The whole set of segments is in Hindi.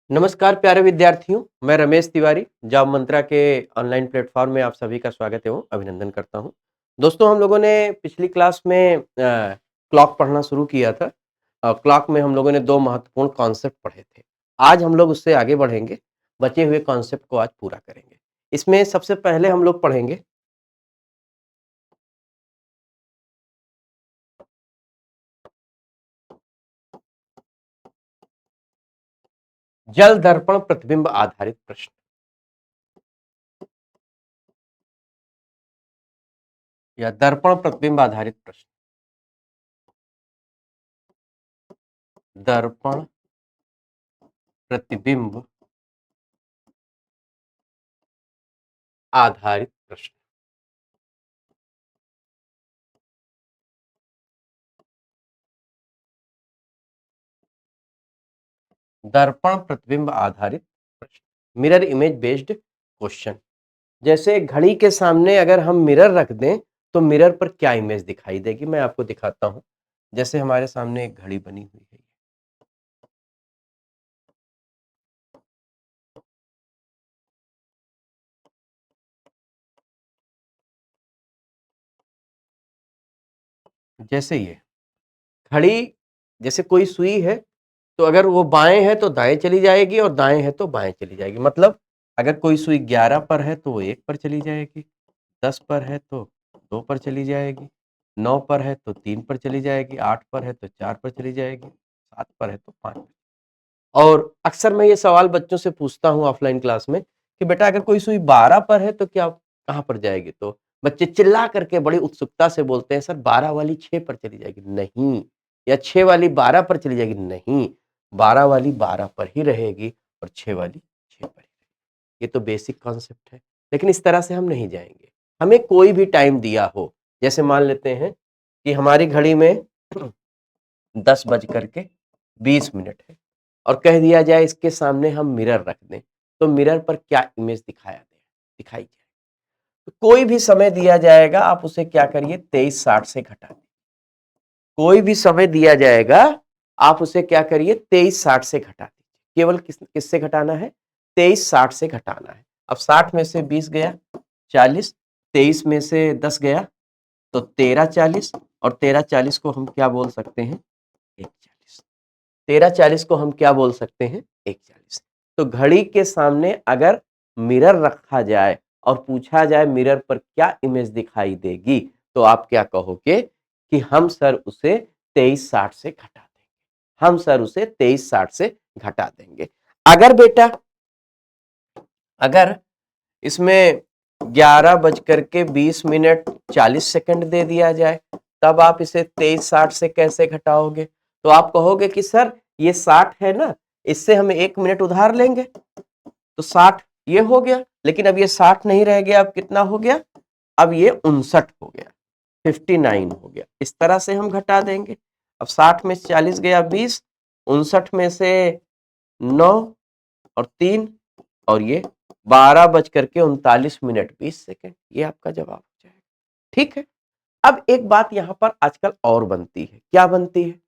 नमस्कार प्यारे विद्यार्थियों, मैं रमेश तिवारी जॉब मंत्रा के ऑनलाइन प्लेटफॉर्म में आप सभी का स्वागत एवं अभिनंदन करता हूं। दोस्तों हम लोगों ने पिछली क्लास में क्लॉक पढ़ना शुरू किया था। क्लॉक में हम लोगों ने दो महत्वपूर्ण कॉन्सेप्ट पढ़े थे। आज हम लोग उससे आगे बढ़ेंगे, बचे हुए कॉन्सेप्ट को आज पूरा करेंगे। इसमें सबसे पहले हम लोग पढ़ेंगे जल दर्पण प्रतिबिंब आधारित प्रश्न या दर्पण प्रतिबिंब आधारित प्रश्न। दर्पण प्रतिबिंब आधारित प्रश्न। दर्पण प्रतिबिंब आधारित प्रश्न, मिरर इमेज बेस्ड क्वेश्चन। जैसे घड़ी के सामने अगर हम मिरर रख दें तो मिरर पर क्या इमेज दिखाई देगी, मैं आपको दिखाता हूं। जैसे हमारे सामने एक घड़ी बनी हुई है, जैसे ये घड़ी, जैसे कोई सुई है तो अगर वो बाएं है तो दाएं चली जाएगी और दाएं है तो बाएं चली जाएगी। मतलब अगर कोई सुई 11 पर है तो वो 1 पर चली जाएगी, 10 पर है तो 2 पर चली जाएगी, 9 पर है तो 3 पर चली जाएगी, 8 पर है तो 4 पर चली जाएगी, 7 पर है तो 5 पर। और अक्सर मैं ये सवाल बच्चों से पूछता हूँ ऑफलाइन क्लास में कि बेटा अगर कोई सुई 12 पर है तो क्या कहाँ पर जाएगी? तो बच्चे चिल्ला करके बड़ी उत्सुकता से बोलते हैं, सर 12 वाली 6 पर चली जाएगी। नहीं, या 6 वाली 12 पर चली जाएगी। नहीं, 12 वाली 12 पर ही रहेगी और 6 वाली 6 पर ही। ये तो बेसिक कॉन्सेप्ट है, लेकिन इस तरह से हम नहीं जाएंगे। हमें कोई भी टाइम दिया हो, जैसे मान लेते हैं कि हमारी घड़ी में 10:20 है और कह दिया जाए इसके सामने हम मिरर रख दें, तो मिरर पर क्या इमेज दिखाई जाए। तो कोई भी समय दिया जाएगा, आप उसे क्या करिए 23:60 से घटा दीजिए। कोई भी समय दिया जाएगा, आप उसे क्या करिए 23:60 से घटा दीजिए। केवल किससे घटाना है? 23:60 से घटाना है। अब 60 में से 20 गया 40, 23 में से 10 गया तो 13 40, और 13 40 को हम क्या बोल सकते हैं? 1 40। 13 40 को हम क्या बोल सकते हैं? 1 40। तो घड़ी के सामने अगर मिरर रखा जाए और पूछा जाए मिरर पर क्या इमेज दिखाई देगी, तो आप क्या कहोगे कि हम सर उसे 23:60 से घटा देंगे। हम सर उसे 23:60 से घटा देंगे। अगर बेटा, अगर इसमें 11:20 दे दिया जाए, तब आप इसे 23:60 से कैसे घटाओगे? तो आप कहोगे कि सर ये 60 है ना, इससे हम 1 मिनट उधार लेंगे तो 60 ये हो गया, लेकिन अब ये 60 नहीं रह गया, अब कितना हो गया? अब ये 59 हो गया, 59 हो गया। इस तरह से हम घटा देंगे। अब 60 में से 40 गया 20, 59 में से 9 और 3, और ये 12:39 ये आपका जवाब हो जाएगा। ठीक है। अब एक बात यहां पर आजकल और बनती है, क्या बनती है?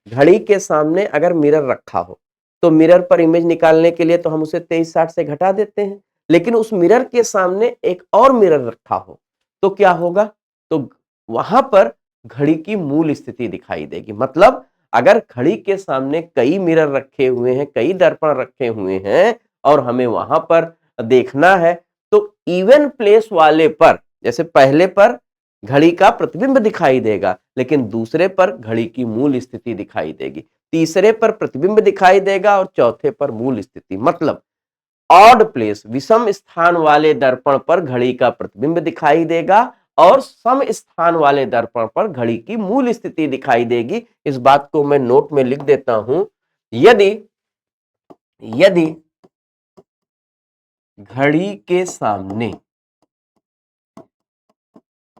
घड़ी के सामने अगर मिरर रखा हो तो मिरर पर इमेज निकालने के लिए तो हम उसे 23:60 से घटा देते हैं, लेकिन उस मिरर के सामने एक और मिरर रखा हो तो क्या होगा? तो वहां पर घड़ी की मूल स्थिति दिखाई देगी। मतलब अगर घड़ी के सामने कई मिरर रखे हुए हैं, कई दर्पण रखे हुए हैं और हमें वहां पर देखना है, तो इवन प्लेस वाले पर, जैसे पहले पर घड़ी का प्रतिबिंब दिखाई देगा, लेकिन दूसरे पर घड़ी की मूल स्थिति दिखाई देगी, तीसरे पर प्रतिबिंब दिखाई देगा और चौथे पर मूल स्थिति। मतलब ऑड प्लेस, विषम स्थान वाले दर्पण पर घड़ी का प्रतिबिंब दिखाई देगा और सम स्थान वाले दर्पण पर घड़ी की मूल स्थिति दिखाई देगी। इस बात को मैं नोट में लिख देता हूं। यदि यदि घड़ी के सामने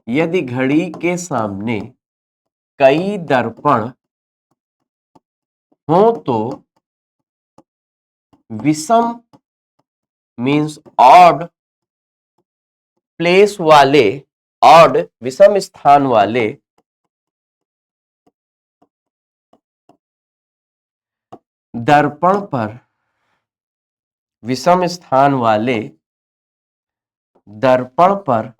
यदि घड़ी के सामने कई दर्पण हो तो विषम मीन्स ऑड प्लेस वाले, ऑड विषम स्थान वाले दर्पण पर विषम स्थान वाले दर्पण पर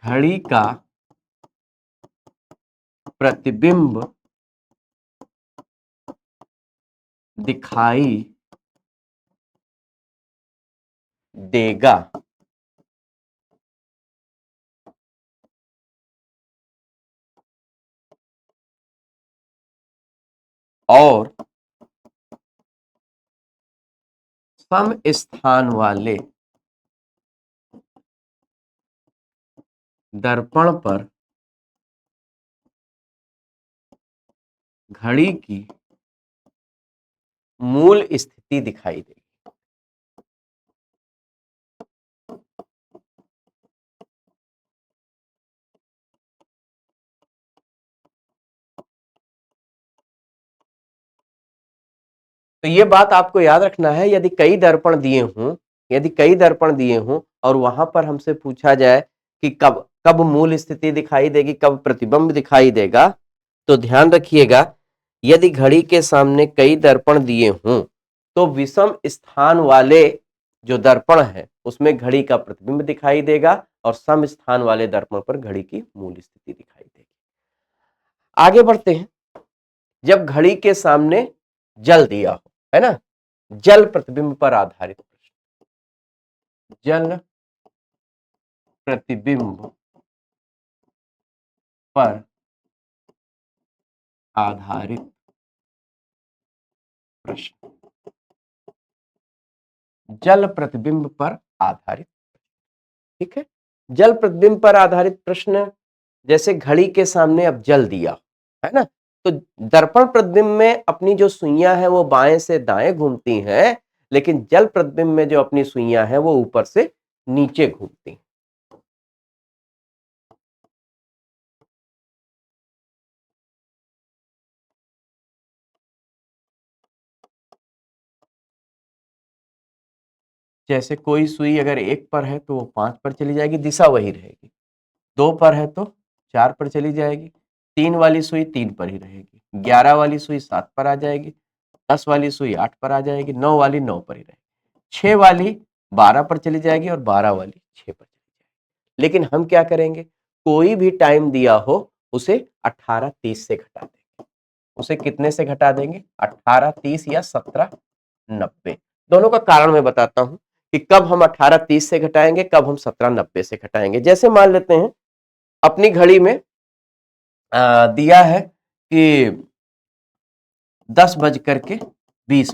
घड़ी का प्रतिबिंब दिखाई देगा। और सम स्थान वाले दर्पण पर घड़ी की मूल स्थिति दिखाई देगी। तो ये बात आपको याद रखना है, यदि कई दर्पण दिए हों और वहां पर हमसे पूछा जाए कि कब कब मूल स्थिति दिखाई देगी, कब प्रतिबिंब दिखाई देगा, तो ध्यान रखिएगा, यदि घड़ी के सामने कई दर्पण दिए हों तो विषम स्थान वाले जो दर्पण है उसमें घड़ी का प्रतिबिंब दिखाई देगा और सम स्थान वाले दर्पण पर घड़ी की मूल स्थिति दिखाई देगी। आगे बढ़ते हैं। जब घड़ी के सामने जल दिया हो, है ना, जल प्रतिबिंब पर आधारित प्रश्न, जल प्रतिबिंब पर आधारित प्रश्न, जल प्रतिबिंब पर आधारित, ठीक है। जल प्रतिबिंब पर आधारित प्रश्न, जैसे घड़ी के सामने अब जल दिया, है ना, तो दर्पण प्रतिबिंब में अपनी जो सुइयां है वो बाएं से दाएं घूमती हैं, लेकिन जल प्रतिबिंब में जो अपनी सुइयां है वो ऊपर से नीचे घूमती हैं। जैसे कोई सुई अगर 1 पर है तो वो 5 पर चली जाएगी, दिशा वही रहेगी। 2 पर है तो 4 पर चली जाएगी, 3 वाली सुई 3 पर ही रहेगी, 11 वाली सुई 7 पर आ जाएगी, 10 वाली सुई 8 पर आ जाएगी, 9 वाली 9 पर ही रहेगी, 6 वाली 12 पर चली जाएगी और 12 वाली 6 पर चली जाएगी। लेकिन हम क्या करेंगे, कोई भी टाइम दिया हो उसे 18:30 से घटा देंगे। उसे कितने से घटा देंगे, 18:30 या 17:90। दोनों का कारण मैं बताता हूं कि कब हम 18:30 से घटाएंगे, कब हम 17:90 से घटाएंगे। जैसे मान लेते हैं अपनी घड़ी में दिया है कि 10:20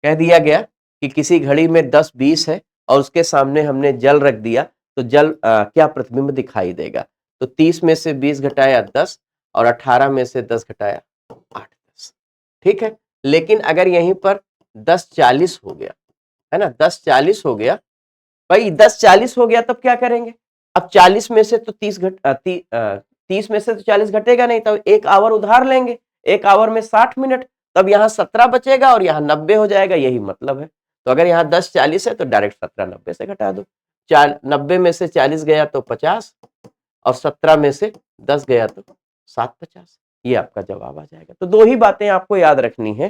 कह दिया गया कि किसी घड़ी में 10:20 है और उसके सामने हमने जल रख दिया, तो जल क्या प्रतिबिंब दिखाई देगा। तो 30 में से 20 घटाया 10 और 18 में से 10 घटाया 8 10, ठीक है। लेकिन अगर यहीं पर 10:40 हो गया, है ना, 10:40 हो गया, भाई 10:40 हो गया, तब क्या करेंगे, अब 40 में से तो 30 में से तो 40 घटेगा नहीं, तब 1 आवर उधार लेंगे, 1 आवर में 60 मिनट, तब यहाँ 17 बचेगा और यहाँ 90 हो जाएगा, यही मतलब है। तो अगर यहाँ 10:40 है तो डायरेक्ट 17:90 से घटा दो, 90 में से 40 गया तो 50 और 17 में से 10 गया तो 750, ये आपका जवाब आ जाएगा। तो दो ही बातें आपको याद रखनी है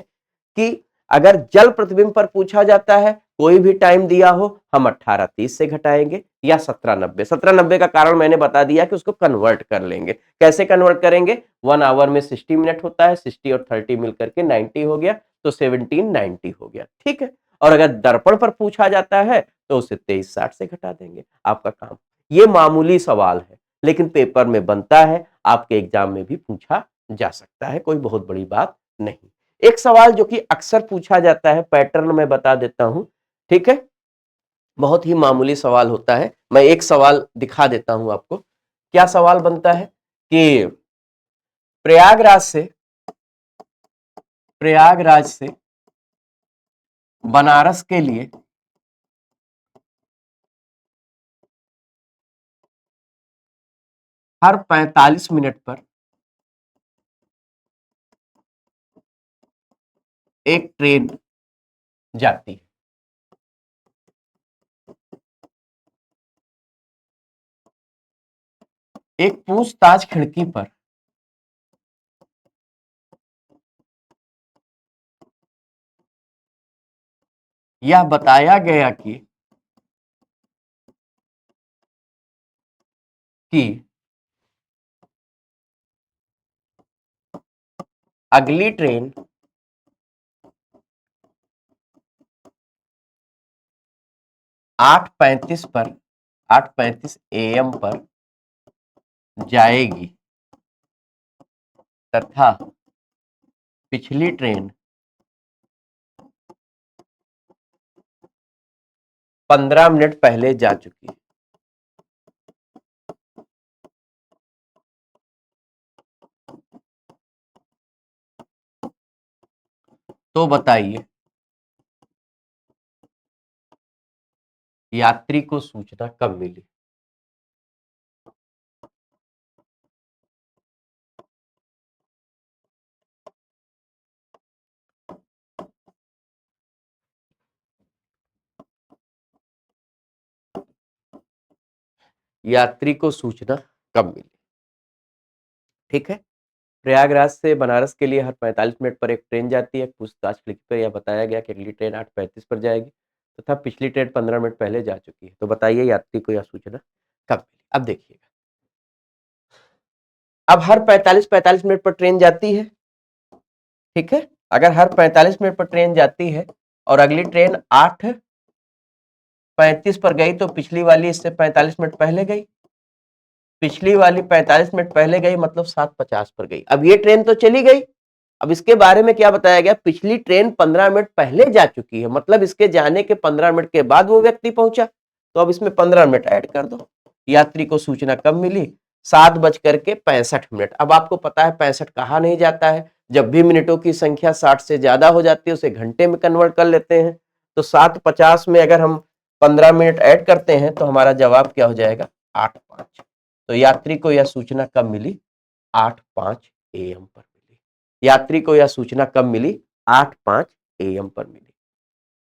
कि अगर जल प्रतिबिंब पर पूछा जाता है, कोई भी टाइम दिया हो, हम 18:30 से घटाएंगे या 17:90। 17:90 का कारण मैंने बता दिया कि उसको कन्वर्ट कर लेंगे। कैसे कन्वर्ट करेंगे, 1 आवर में 60 मिनट होता है, 60 और 30 मिलकर के 90 हो गया, तो 1790 हो गया, ठीक है। और अगर दर्पण पर पूछा जाता है तो उसे 2360 से घटा देंगे, आपका काम। ये मामूली सवाल है, लेकिन पेपर में बनता है, आपके एग्जाम में भी पूछा जा सकता है, कोई बहुत बड़ी बात नहीं। एक सवाल जो कि अक्सर पूछा जाता है, पैटर्न में बता देता हूं, ठीक है, बहुत ही मामूली सवाल होता है। मैं एक सवाल दिखा देता हूं आपको। क्या सवाल बनता है कि प्रयागराज से प्रयागराज से बनारस के लिए हर 45 मिनट पर एक ट्रेन जाती है। एक पूछताछ खिड़की पर यह बताया गया कि अगली ट्रेन 8:35 पर 8:35 AM पर जाएगी तथा पिछली ट्रेन 15 मिनट पहले जा चुकी है। तो बताइए यात्री को सूचना कब मिली? यात्री को सूचना कब मिली? ठीक है। प्रयागराज से बनारस के लिए हर 45 मिनट पर एक ट्रेन जाती है। पूछताछ लिखी पर यह बताया गया कि अगली ट्रेन 8:35 पर जाएगी तथा पिछली ट्रेन 15 मिनट पहले जा चुकी है। तो बताइए यात्री को यह सूचना कब मिली? अब देखिएगा, अब हर 45-45 मिनट पर ट्रेन जाती है, ठीक है। अगर हर 45 मिनट पर ट्रेन जाती है और अगली ट्रेन 8:35 पर गई तो पिछली वाली इससे 45 मिनट पहले गई। पिछली वाली 45 मिनट पहले गई मतलब 7:50 पर गई। अब ये ट्रेन तो चली गई। अब इसके बारे में क्या बताया गया? पिछली ट्रेन 15 मिनट पहले जा चुकी है, मतलब इसके जाने के 15 मिनट के बाद वो व्यक्ति पहुंचा। तो अब इसमें 15 मिनट ऐड कर दो। यात्री को सूचना कब मिली? 7:65 अब आपको पता है 65 कहा नहीं जाता है। जब भी मिनटों की संख्या 60 से ज्यादा हो जाती है उसे घंटे में कन्वर्ट कर लेते हैं। तो 7:50 में अगर हम 15 मिनट ऐड करते हैं तो हमारा जवाब क्या हो जाएगा? 8:05। तो यात्री को यह सूचना कब मिली? 8:05 AM पर मिली। यात्री को यह सूचना कब मिली? 8:05 AM पर मिली।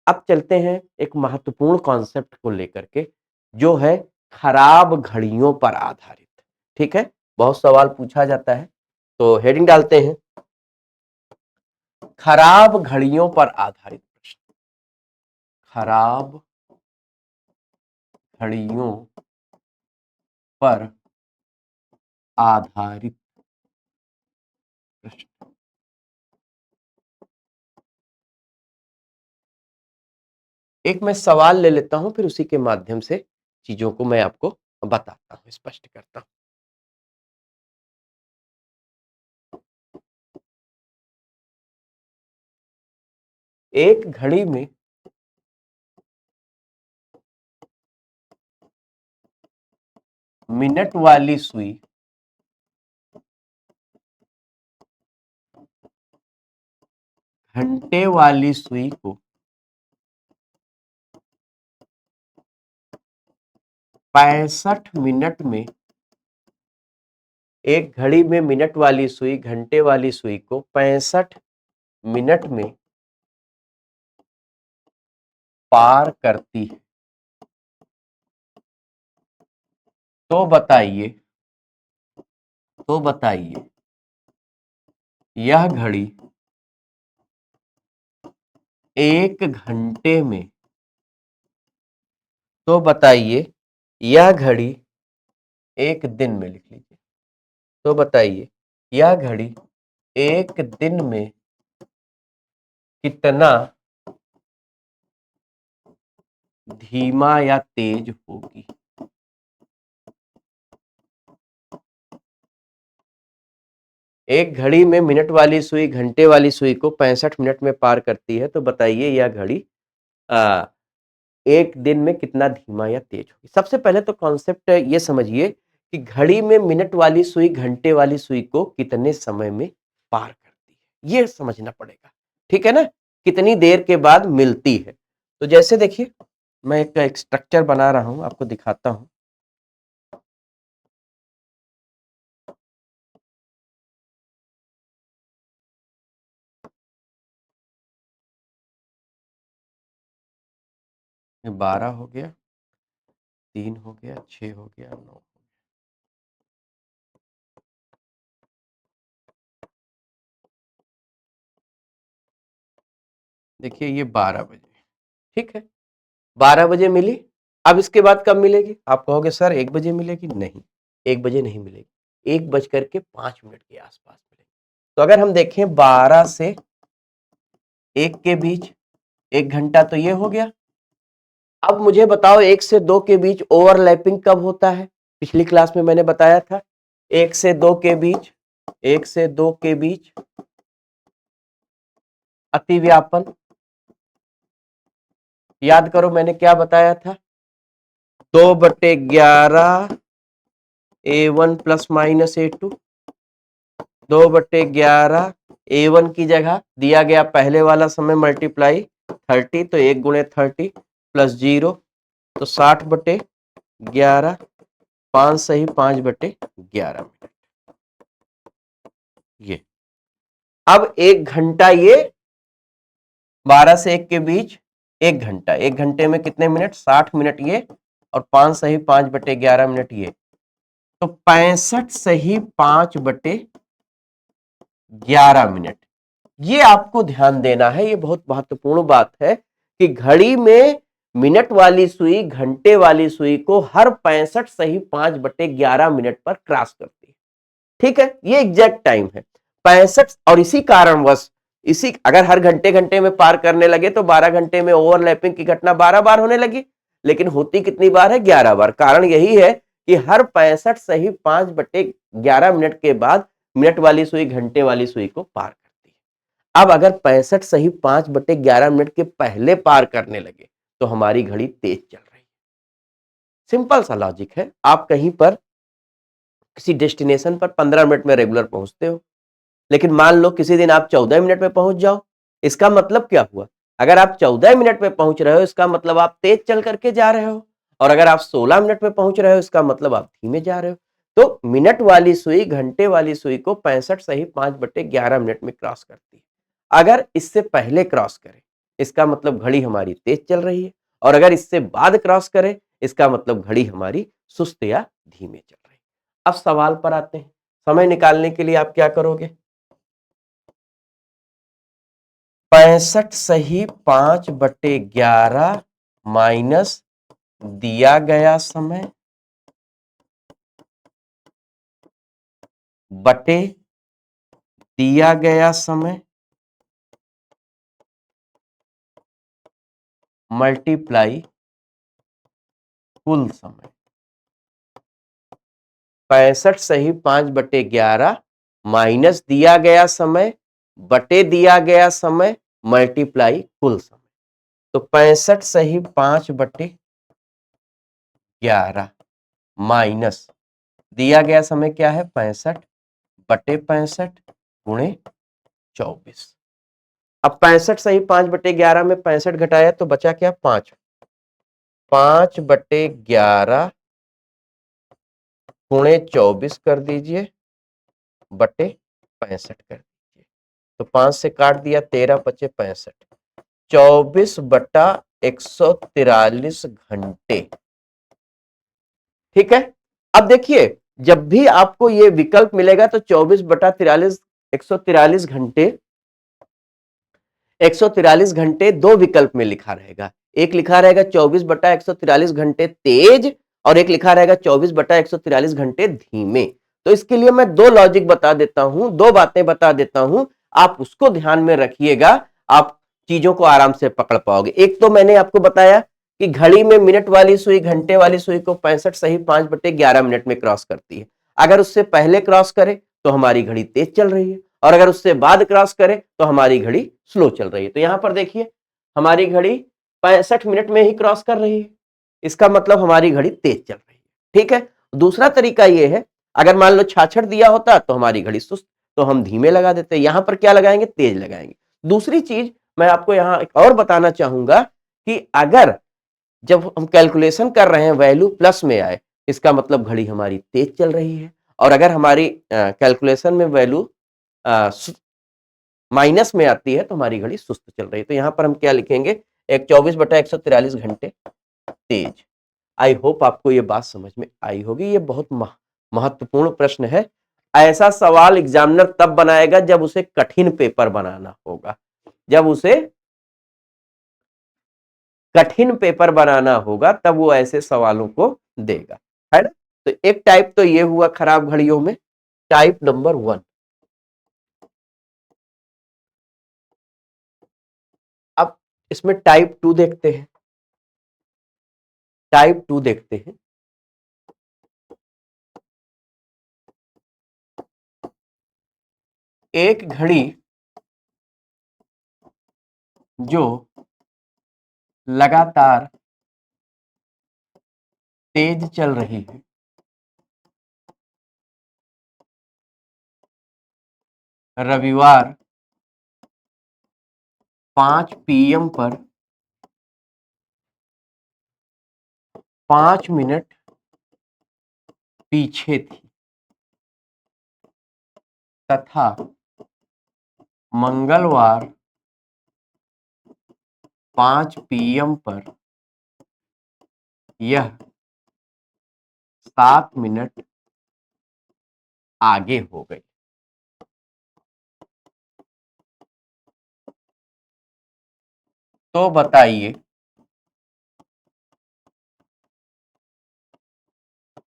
अब चलते हैं एक महत्वपूर्ण कॉन्सेप्ट को लेकर के, जो है खराब घड़ियों पर आधारित। ठीक है, बहुत सवाल पूछा जाता है, तो हेडिंग डालते हैं खराब घड़ियों पर आधारित प्रश्न। खराब घड़ियों पर आधारित प्रश्न। एक मैं सवाल ले लेता हूं, फिर उसी के माध्यम से चीजों को मैं आपको बताता हूं, स्पष्ट करता हूं। एक घड़ी में मिनट वाली सुई घंटे वाली सुई को 65 मिनट में, एक घड़ी में मिनट वाली सुई घंटे वाली सुई को 65 मिनट में पार करती है। तो बताइए, तो बताइए यह घड़ी एक घंटे में, तो बताइए यह घड़ी एक दिन में, लिख लीजिए। तो बताइए यह घड़ी एक दिन में कितना धीमा या तेज होगी? एक घड़ी में मिनट वाली सुई घंटे वाली सुई को 65 मिनट में पार करती है, तो बताइए यह घड़ी आ, एक दिन में कितना धीमा या तेज होगी? सबसे पहले तो कॉन्सेप्ट ये समझिए कि घड़ी में मिनट वाली सुई घंटे वाली सुई को कितने समय में पार करती है, ये समझना पड़ेगा। ठीक है ना, कितनी देर के बाद मिलती है। तो जैसे देखिए, मैं एक स्ट्रक्चर बना रहा हूं, आपको दिखाता हूं। ये 12 हो गया, 3 हो गया, 6 हो गया, 9। देखिए ये 12 बजे, ठीक है, 12 बजे मिली। अब इसके बाद कब मिलेगी? आप कहोगे सर 1 बजे मिलेगी। नहीं, 1 बजे नहीं मिलेगी, 1:05 के आसपास मिलेगी। तो अगर हम देखें 12 से 1 के बीच 1 घंटा तो ये हो गया। अब मुझे बताओ 1 से 2 के बीच ओवरलैपिंग कब होता है? पिछली क्लास में मैंने बताया था 1 से 2 के बीच, 1 से 2 के बीच अतिव्यापन। याद करो मैंने क्या बताया था? 2/11 A1 plus minus A2, 2/11 A1 की जगह दिया गया पहले वाला समय मल्टीप्लाई 30, तो 1 गुणे 30 प्लस 0, तो 60/11, 5 सही 5/11 मिनट। ये अब 1 घंटा, ये 12 से 1 के बीच 1 घंटा, 1 घंटे में कितने मिनट? 60 मिनट ये, और 5 सही 5/11 मिनट ये, तो 65 सही 5/11 मिनट। ये आपको ध्यान देना है, ये बहुत महत्वपूर्ण बात है कि घड़ी में मिनट वाली सुई घंटे वाली सुई को हर 65 सही 5/11 मिनट पर क्रॉस करती है। ठीक है, ये एग्जैक्ट टाइम है 65। और इसी कारणवश अगर हर घंटे घंटे में पार करने लगे तो 12 घंटे में ओवरलैपिंग की घटना 12 बार होने लगी, लेकिन होती कितनी बार है? 11 बार। कारण यही है कि हर 65 सही 5/11 मिनट के बाद मिनट वाली सुई घंटे वाली सुई को पार करती है। अब अगर 65 सही 5/11 मिनट के पहले पार करने लगे तो हमारी घड़ी तेज चल रही है। सिंपल सा लॉजिक है। आप कहीं पर किसी डेस्टिनेशन पर 15 मिनट में रेगुलर पहुंचते हो, लेकिन मान लो किसी दिन आप 14 मिनट में पहुंच जाओ, इसका मतलब क्या हुआ? अगर आप 14 मिनट में पहुंच रहे हो इसका मतलब आप तेज चल करके जा रहे हो, और अगर आप 16 मिनट में पहुंच रहे हो इसका मतलब आप धीमे जा रहे हो। तो मिनट वाली सुई घंटे वाली सुई को 65 सही 5/11 मिनट में क्रॉस करती है। अगर इससे पहले क्रॉस करे इसका मतलब घड़ी हमारी तेज चल रही है, और अगर इससे बाद क्रॉस करे इसका मतलब घड़ी हमारी सुस्त या धीमे चल रही है। अब सवाल पर आते हैं, समय निकालने के लिए आप क्या करोगे? 65 सही 5/11 माइनस दिया गया समय बटे दिया गया समय मल्टीप्लाई कुल समय। 65 सही 5/11 माइनस दिया गया समय बटे दिया गया समय मल्टीप्लाई कुल समय। तो 65 सही 5/11 माइनस दिया गया समय क्या है? 65 बटे 65 गुणे 24। अब 65 सही 5/11 में 65 घटाया तो बचा क्या? 5। 5/11 गुणे 24 कर दीजिए बटे 65 कर दीजिए, तो 5 से काट दिया 13 बचे 65, 24/143 घंटे। ठीक है, अब देखिए जब भी आपको ये विकल्प मिलेगा तो 24/43 143 घंटे, 143 घंटे दो विकल्प में लिखा रहेगा। एक लिखा रहेगा 24/143 घंटे तेज, और एक लिखा रहेगा 24/143 घंटे धीमे। तो इसके लिए मैं दो लॉजिक बता देता हूं, दो बातें बता देता हूं, आप उसको ध्यान में रखिएगा, आप चीजों को आराम से पकड़ पाओगे। एक तो मैंने आपको बताया कि घड़ी में मिनट वाली सुई घंटे वाली सुई को 65 सही 5/11 मिनट में क्रॉस करती है। अगर उससे पहले क्रॉस करे तो हमारी घड़ी तेज चल रही है, और अगर उससे बाद क्रॉस करे तो हमारी घड़ी स्लो चल रही है। तो यहां पर देखिए हमारी घड़ी 65 मिनट में ही क्रॉस कर रही है, इसका मतलब हमारी घड़ी तेज चल रही है। ठीक है, दूसरा तरीका यह है, अगर मान लो 66 दिया होता तो हमारी घड़ी सुस्त, तो हम धीमे लगा देते। यहां पर क्या लगाएंगे? तेज लगाएंगे। दूसरी चीज मैं आपको यहां एक और बताना चाहूंगा कि अगर जब हम कैलकुलेशन कर रहे हैं वैल्यू प्लस में आए इसका मतलब घड़ी हमारी तेज चल रही है, और अगर हमारी कैलकुलेशन में वैल्यू माइनस में आती है तो हमारी घड़ी सुस्त चल रही है। तो यहां पर हम क्या लिखेंगे? एक 24/143 घंटे तेज। आई होप आपको ये बात समझ में आई होगी। ये बहुत महत्वपूर्ण प्रश्न है। ऐसा सवाल एग्जामिनर तब बनाएगा जब उसे कठिन पेपर बनाना होगा, जब उसे कठिन पेपर बनाना होगा तब वो ऐसे सवालों को देगा, है ना। तो एक टाइप तो ये हुआ खराब घड़ियों में, टाइप नंबर 1। अब इसमें टाइप 2 देखते हैं। टाइप 2 देखते हैं। एक घड़ी जो लगातार तेज चल रही है, रविवार 5 PM पर 5 मिनट पीछे थी तथा मंगलवार 5 PM पर यह 7 मिनट आगे हो गई। तो बताइए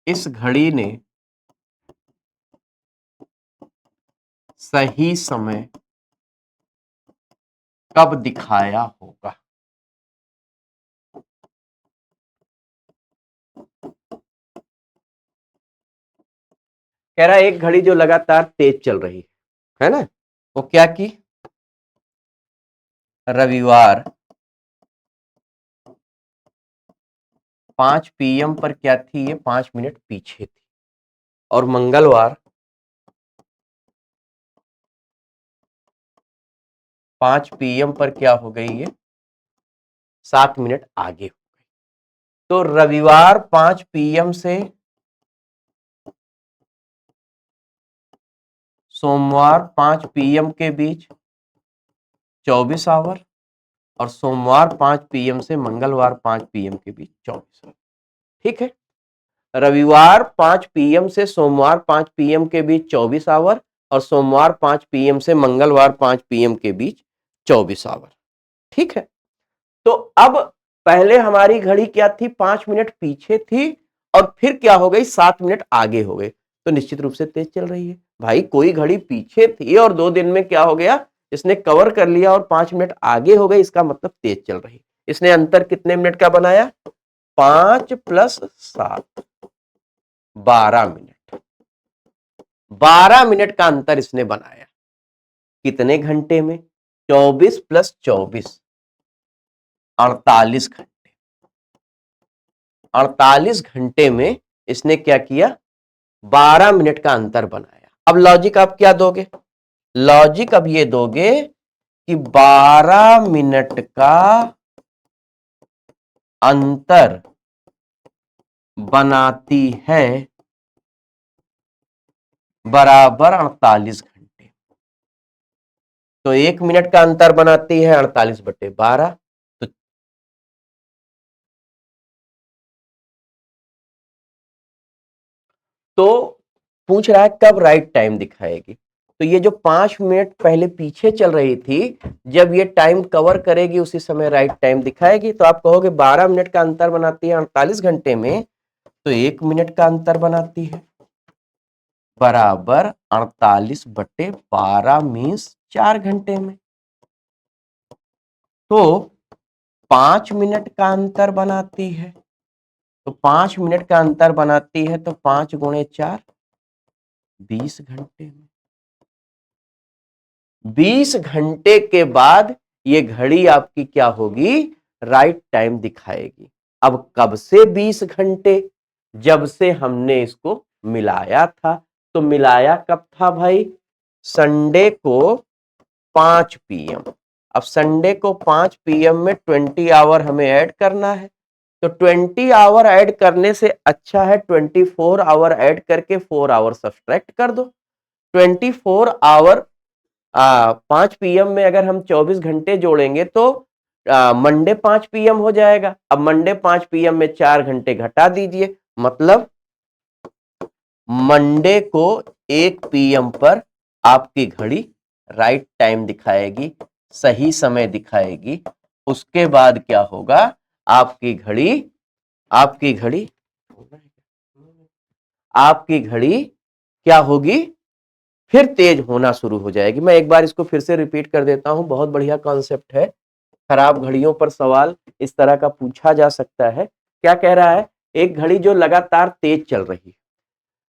इस घड़ी ने सही समय कब दिखाया होगा। कह रहा है एक घड़ी जो लगातार तेज चल रही है ना, वो क्या की, रविवार 5 PM पर क्या थी, ये 5 मिनट पीछे थी, और मंगलवार 5 PM पर क्या हो गई, ये 7 मिनट आगे हो गई। तो रविवार 5 PM से सोमवार 5 PM के बीच 24 आवर, और सोमवार 5 PM से मंगलवार 5 PM के बीच 24 आवर। ठीक है, रविवार 5 PM से सोमवार 5 PM के बीच 24 आवर, और सोमवार 5 PM से मंगलवार 5 PM के बीच 24 आवर। ठीक है, तो अब पहले हमारी घड़ी क्या थी, 5 मिनट पीछे थी, और फिर क्या हो गई, 7 मिनट आगे हो गए। तो निश्चित रूप से तेज चल रही है भाई। कोई घड़ी पीछे थी और 2 दिन में क्या हो गया, इसने कवर कर लिया और 5 मिनट आगे हो गई, इसका मतलब तेज चल रही। इसने अंतर कितने मिनट का बनाया, 5 + 7 12 मिनट। 12 मिनट का अंतर इसने बनाया। कितने घंटे में, 24 + 24 48 घंटे। 48 घंटे में इसने क्या किया, 12 मिनट का अंतर बनाया। अब लॉजिक आप क्या दोगे, लॉजिक अब ये दोगे कि 12 मिनट का अंतर बनाती है बराबर 48 घंटे। तो 1 मिनट का अंतर बनाती है 48/12। तो पूछ रहा है कब राइट टाइम दिखाएगी। तो ये जो 5 मिनट पहले पीछे चल रही थी, जब ये टाइम कवर करेगी उसी समय राइट टाइम दिखाएगी। तो आप कहोगे 12 मिनट का अंतर बनाती है 48 घंटे में, तो 1 मिनट का अंतर बनाती है बराबर 48/12 मीन्स 4 घंटे में। तो 5 मिनट का अंतर बनाती है, तो 5 मिनट का अंतर बनाती है, तो 5 × 4 20 घंटे में। 20 घंटे के बाद ये घड़ी आपकी क्या होगी, राइट टाइम दिखाएगी। अब कब से 20 घंटे, जब से हमने इसको मिलाया था। तो मिलाया कब था भाई, संडे को 5 PM। अब संडे को 5 PM में 20 आवर हमें ऐड करना है। तो 20 आवर ऐड करने से अच्छा है 24 आवर ऐड करके 4 आवर सब्सट्रैक्ट कर दो। 24 आवर 5 PM में अगर हम 24 घंटे जोड़ेंगे तो मंडे 5 PM हो जाएगा। अब मंडे 5 PM में 4 घंटे घटा दीजिए, मतलब मंडे को 1 PM पर आपकी घड़ी राइट टाइम दिखाएगी, सही समय दिखाएगी। उसके बाद क्या होगा, आपकी घड़ी आपकी घड़ी आपकी घड़ी क्या होगी, फिर तेज होना शुरू हो जाएगी। मैं एक बार इसको फिर से रिपीट कर देता हूं, बहुत बढ़िया कॉन्सेप्ट है। खराब घड़ियों पर सवाल इस तरह का पूछा जा सकता है। क्या कह रहा है, एक घड़ी जो लगातार तेज चल रही है,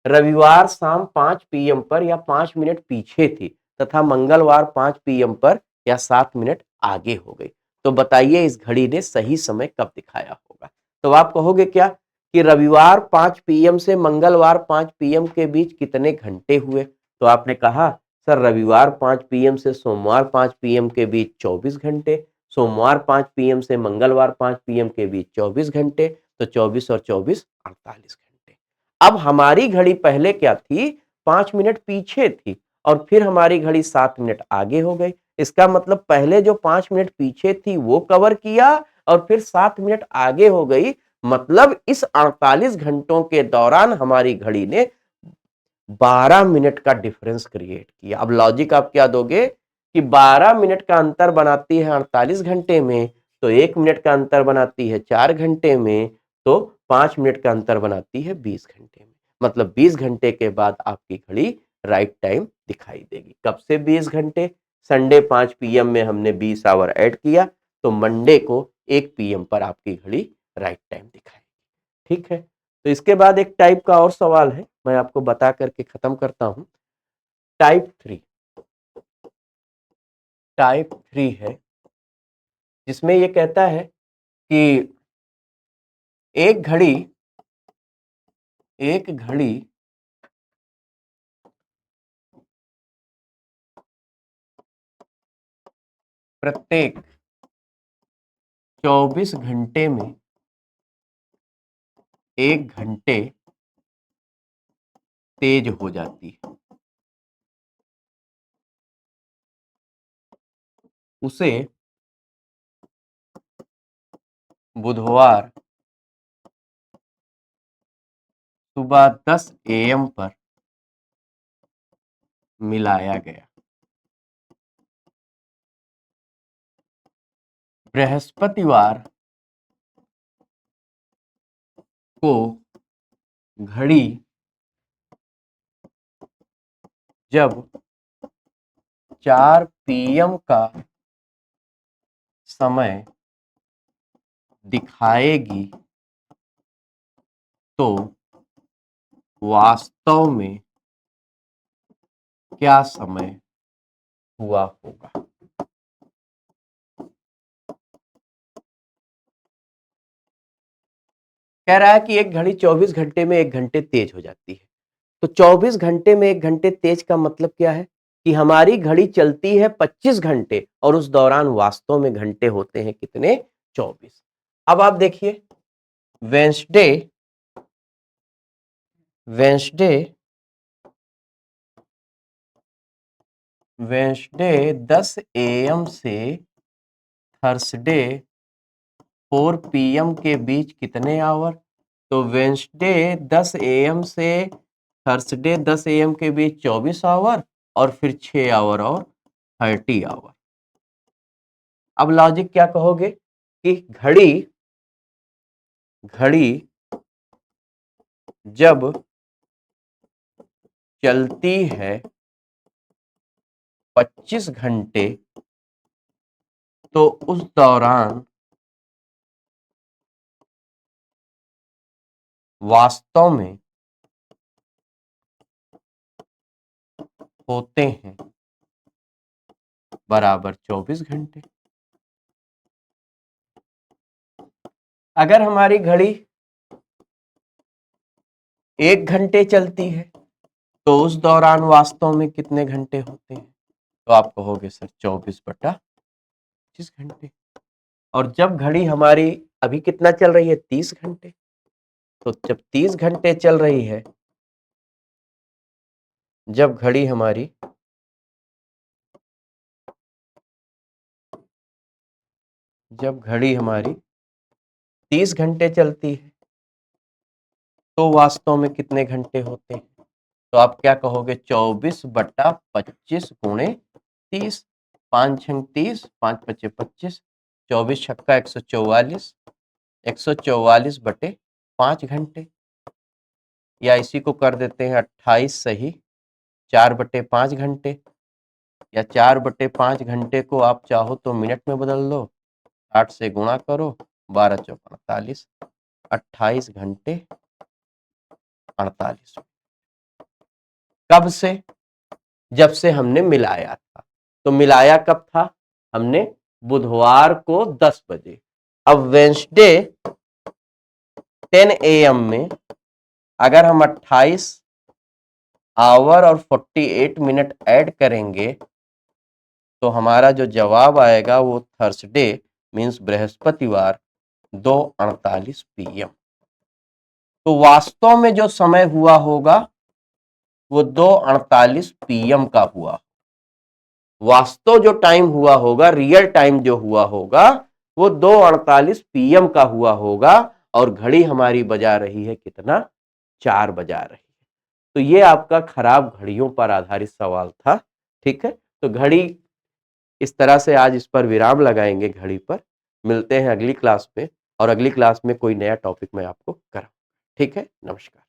रविवार शाम 5 पीएम पर या 5 मिनट पीछे थी तथा मंगलवार 5 पीएम पर या 7 मिनट आगे हो गई, तो बताइए इस घड़ी ने सही समय कब दिखाया होगा। तो आप कहोगे क्या कि रविवार 5 पीएम से मंगलवार 5 पीएम के बीच कितने घंटे हुए, तो आपने कहा सर रविवार 5 पीएम से सोमवार 5 पीएम के बीच 24 घंटे, सोमवार 5 पीएम से मंगलवार 5 पीएम के बीच 24 घंटे, तो 24 और 24 48 घंटे। अब हमारी घड़ी पहले क्या थी, 5 मिनट पीछे थी और फिर हमारी घड़ी 7 मिनट आगे हो गई। इसका मतलब पहले जो 5 मिनट पीछे थी वो कवर किया और फिर 7 मिनट आगे हो गई। मतलब इस 48 घंटों के दौरान हमारी घड़ी ने 12 मिनट का डिफरेंस क्रिएट किया। अब लॉजिक आप क्या दोगे कि 12 मिनट का अंतर बनाती है 48 घंटे में, तो 1 मिनट का अंतर बनाती है 4 घंटे में, तो 5 मिनट का अंतर बनाती है 20 घंटे में। मतलब 20 घंटे के बाद आपकी घड़ी राइट टाइम दिखाई देगी। कब से 20 घंटे, संडे 5 पीएम में हमने 20 आवर ऐड किया, तो मंडे को 1 पीएम पर आपकी घड़ी राइट टाइम दिखाएगी। ठीक है, तो इसके बाद एक टाइप का और सवाल है, मैं आपको बता करके खत्म करता हूं। टाइप 3, टाइप 3 है जिसमें ये कहता है कि एक घड़ी एक घड़ी प्रत्येक 24 घंटे में 1 घंटे तेज हो जाती है, उसे बुधवार सुबह 10 AM पर मिलाया गया। बृहस्पतिवार को घड़ी जब 4 PM का समय दिखाएगी तो वास्तव में क्या समय हुआ होगा। कह रहा है कि एक घड़ी 24 घंटे में 1 घंटे तेज हो जाती है, तो 24 घंटे में 1 घंटे तेज का मतलब क्या है कि हमारी घड़ी चलती है 25 घंटे और उस दौरान वास्तव में घंटे होते हैं कितने, 24। अब आप देखिए, वेंसडे वेंसडे वेंसडे 10 AM से थर्सडे 4 PM के बीच कितने आवर, तो वेंसडे 10 AM से थर्सडे 10 AM के बीच 24 आवर और फिर 6 आवर और 30 आवर। अब लॉजिक क्या कहोगे कि घड़ी घड़ी जब चलती है 25 घंटे तो उस दौरान वास्तव में होते हैं बराबर 24 घंटे। अगर हमारी घड़ी 1 घंटे चलती है तो उस दौरान वास्तव में कितने घंटे होते हैं, तो आप कहोगे सर 24/25 घंटे। और जब घड़ी हमारी अभी कितना चल रही है, 30 घंटे, तो जब 30 घंटे चल रही है, जब घड़ी हमारी जब घड़ी हमारी 30 घंटे चलती है तो वास्तव में कितने घंटे होते हैं, तो आप क्या कहोगे 24/25 गुणे 30, 5 छंग 30, 5 पचे 25, 24 छक्का 144, 144/5 घंटे, या इसी को कर देते हैं 28 सही 4/5 घंटे, या 4/5 घंटे को आप चाहो तो मिनट में बदल लो, 60 से गुणा करो, 12 चौक 48, 28 घंटे 48। कब से? जब से हमने मिलाया था। तो मिलाया कब था? हमने बुधवार को 10 बजे। अब वेंसडे 10 AM में अगर हम 28 आवर और 48 मिनट ऐड करेंगे तो हमारा जो जवाब आएगा वो थर्सडे मीन्स बृहस्पतिवार 2:48 PM। तो वास्तव में जो समय हुआ होगा वो 2:48 PM का हुआ। वास्तव जो टाइम हुआ होगा, रियल टाइम जो हुआ होगा वो 2:48 PM का हुआ होगा, और घड़ी हमारी बजा रही है कितना? 4 बजा रही है। तो ये आपका खराब घड़ियों पर आधारित सवाल था। ठीक है, तो घड़ी इस तरह से आज इस पर विराम लगाएंगे घड़ी पर। मिलते हैं अगली क्लास में, और अगली क्लास में कोई नया टॉपिक मैं आपको कराऊं। ठीक है, नमस्कार।